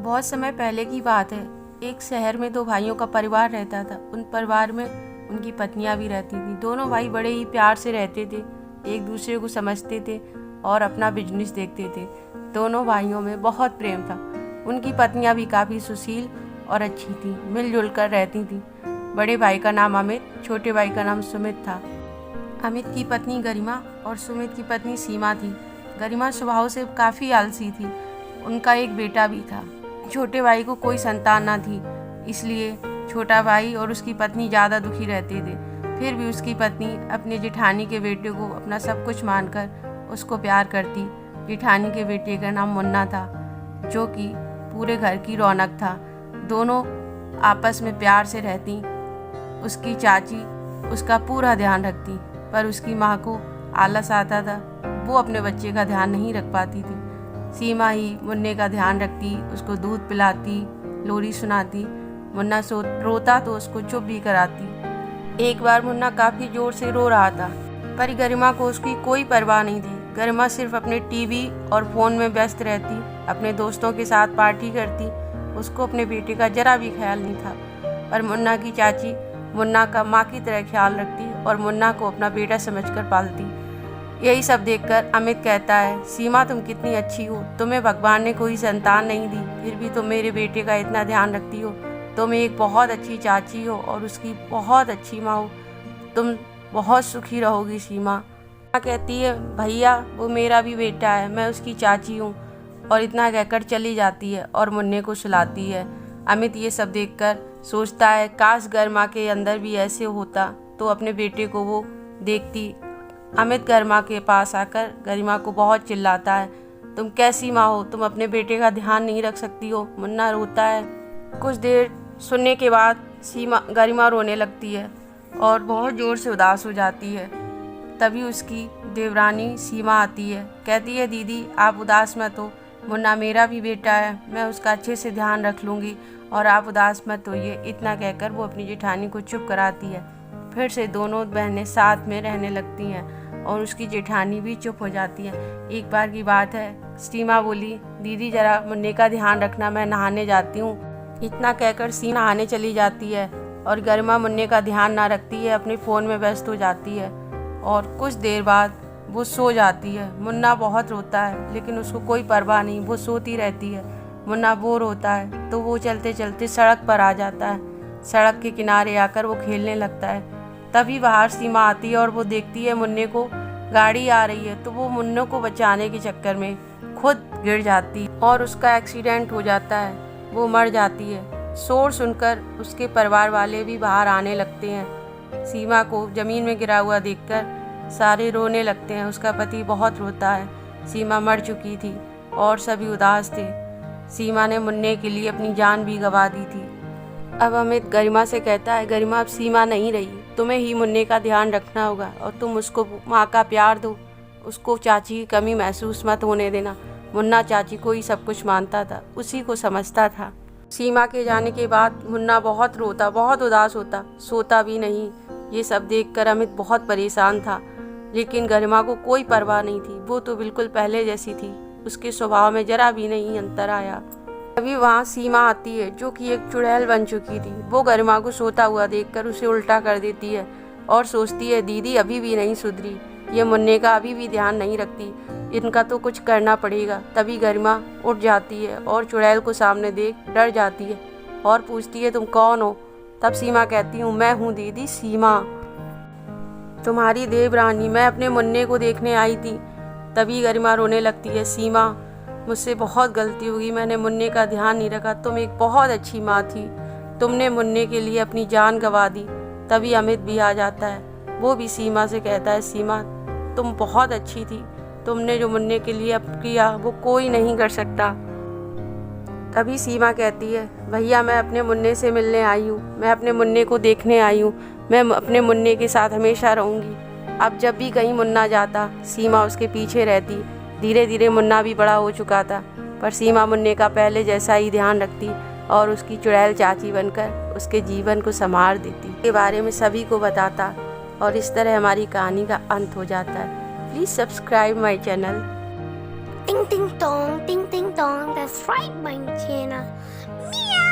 बहुत समय पहले की बात है। एक शहर में दो भाइयों का परिवार रहता था। उन परिवार में उनकी पत्नियां भी रहती थीं। दोनों भाई बड़े ही प्यार से रहते थे, एक दूसरे को समझते थे और अपना बिजनेस देखते थे। दोनों भाइयों में बहुत प्रेम था। उनकी पत्नियां भी काफ़ी सुशील और अच्छी थीं, मिलजुल कर रहती थीं। बड़े भाई का नाम अमित, छोटे भाई का नाम सुमित था। अमित की पत्नी गरिमा और सुमित की पत्नी सीमा थी। गरिमा स्वभाव से काफ़ी आलसी थी। उनका एक बेटा भी था। छोटे भाई को कोई संतान ना थी, इसलिए छोटा भाई और उसकी पत्नी ज़्यादा दुखी रहते थे। फिर भी उसकी पत्नी अपने जेठानी के बेटे को अपना सब कुछ मानकर उसको प्यार करती। जेठानी के बेटे का नाम मुन्ना था, जो कि पूरे घर की रौनक था। दोनों आपस में प्यार से रहती। उसकी चाची उसका पूरा ध्यान रखती, पर उसकी माँ को आलस आता था। वो अपने बच्चे का ध्यान नहीं रख पाती थी। सीमा ही मुन्ने का ध्यान रखती, उसको दूध पिलाती, लोरी सुनाती। मुन्ना रोता तो उसको चुप भी कराती। एक बार मुन्ना काफ़ी ज़ोर से रो रहा था, पर गरिमा को उसकी कोई परवाह नहीं थी। गरिमा सिर्फ अपने टीवी और फ़ोन में व्यस्त रहती, अपने दोस्तों के साथ पार्टी करती। उसको अपने बेटे का जरा भी ख्याल नहीं था। पर मुन्ना की चाची मुन्ना का माँ की तरह ख्याल रखती और मुन्ना को अपना बेटा समझकर पालती। यही सब देखकर अमित कहता है, सीमा तुम कितनी अच्छी हो। तुम्हें भगवान ने कोई संतान नहीं दी, फिर भी तुम मेरे बेटे का इतना ध्यान रखती हो। तुम एक बहुत अच्छी चाची हो और उसकी बहुत अच्छी माँ हो। तुम बहुत सुखी रहोगी सीमा। माँ कहती है, भैया वो मेरा भी बेटा है, मैं उसकी चाची हूँ। और इतना कहकर चली जाती है और मुन्ने को सुलाती है। अमित ये सब देखकर सोचता है, काश गरिमा के अंदर भी ऐसे होता तो अपने बेटे को वो देखती। अमित गरिमा के पास आकर गरिमा को बहुत चिल्लाता है, तुम कैसी माँ हो, तुम अपने बेटे का ध्यान नहीं रख सकती हो। मुन्ना रोता है। कुछ देर सुनने के बाद गरिमा रोने लगती है और बहुत ज़ोर से उदास हो जाती है। तभी उसकी देवरानी सीमा आती है, कहती है, दीदी आप उदास मत हो, मुन्ना मेरा भी बेटा है, मैं उसका अच्छे से ध्यान रख लूँगी और आप उदास मत होइए। इतना कहकर वो अपनी जेठानी को चुप कराती है। फिर से दोनों बहनें साथ में रहने लगती हैं और उसकी जेठानी भी चुप हो जाती है। एक बार की बात है, सीमा बोली, दीदी ज़रा मुन्ने का ध्यान रखना, मैं नहाने जाती हूँ। इतना कहकर सीमा नहाने चली जाती है और गरिमा मुन्ने का ध्यान ना रखती है, अपने फ़ोन में व्यस्त हो जाती है और कुछ देर बाद वो सो जाती है। मुन्ना बहुत रोता है, लेकिन उसको कोई परवाह नहीं, वो सोती रहती है। मुन्ना बोर होता है तो वो चलते चलते सड़क पर आ जाता है। सड़क के किनारे आकर वो खेलने लगता है। तभी बाहर सीमा आती है और वो देखती है मुन्ने को गाड़ी आ रही है, तो वो मुन्ने को बचाने के चक्कर में खुद गिर जाती और उसका एक्सीडेंट हो जाता है। वो मर जाती है। शोर सुनकर उसके परिवार वाले भी बाहर आने लगते हैं। सीमा को ज़मीन में गिरा हुआ देखकर सारे रोने लगते हैं। उसका पति बहुत रोता है। सीमा मर चुकी थी और सभी उदास थे। सीमा ने मुन्ने के लिए अपनी जान भी गंवा दी थी। अब अमित गरिमा से कहता है, गरिमा अब सीमा नहीं रही, तुम्हें ही मुन्ने का ध्यान रखना होगा और तुम उसको माँ का प्यार दो, उसको चाची की कमी महसूस मत होने देना। मुन्ना चाची को ही सब कुछ मानता था, उसी को समझता था। सीमा के जाने के बाद मुन्ना बहुत रोता, बहुत उदास होता, सोता भी नहीं। ये सब देखकर अमित बहुत परेशान था, लेकिन गरिमा को कोई परवाह नहीं थी। वो तो बिल्कुल पहले जैसी थी, उसके स्वभाव में जरा भी नहीं अंतर आया। अभी वहाँ सीमा आती है, जो कि एक चुड़ैल बन चुकी थी। वो गरिमा को सोता हुआ देखकर उसे उल्टा कर देती है और सोचती है, दीदी अभी भी नहीं सुधरी, ये मुन्ने का अभी भी ध्यान नहीं रखती, इनका तो कुछ करना पड़ेगा। तभी गरिमा उठ जाती है और चुड़ैल को सामने देख डर जाती है और पूछती है, तुम कौन हो? तब सीमा कहती हूँ, मैं हूँ दीदी सीमा, तुम्हारी देवरानी, मैं अपने मुन्ने को देखने आई थी। तभी गरिमा रोने लगती है, सीमा मुझसे बहुत गलती होगी, मैंने मुन्ने का ध्यान नहीं रखा, तुम एक बहुत अच्छी माँ थी, तुमने मुन्ने के लिए अपनी जान गंवा दी। तभी अमित भी आ जाता है। वो भी सीमा से कहता है, सीमा तुम बहुत अच्छी थी, तुमने जो मुन्ने के लिए अब किया वो कोई नहीं कर सकता। तभी सीमा कहती है, भैया मैं अपने मुन्ने से मिलने आई हूँ, मैं अपने मुन्ने को देखने आई हूँ, मैं अपने मुन्ने के साथ हमेशा रहूँगी। अब जब भी कहीं मुन्ना जाता, सीमा उसके पीछे रहती। धीरे धीरे मुन्ना भी बड़ा हो चुका था, पर सीमा मुन्ने का पहले जैसा ही ध्यान रखती और उसकी चुड़ैल चाची बनकर उसके जीवन को संवार देती, के बारे में सभी को बताता। और इस तरह हमारी कहानी का अंत हो जाता है। Please subscribe my channel. Ding ding dong, that's right, Mangina. Meow.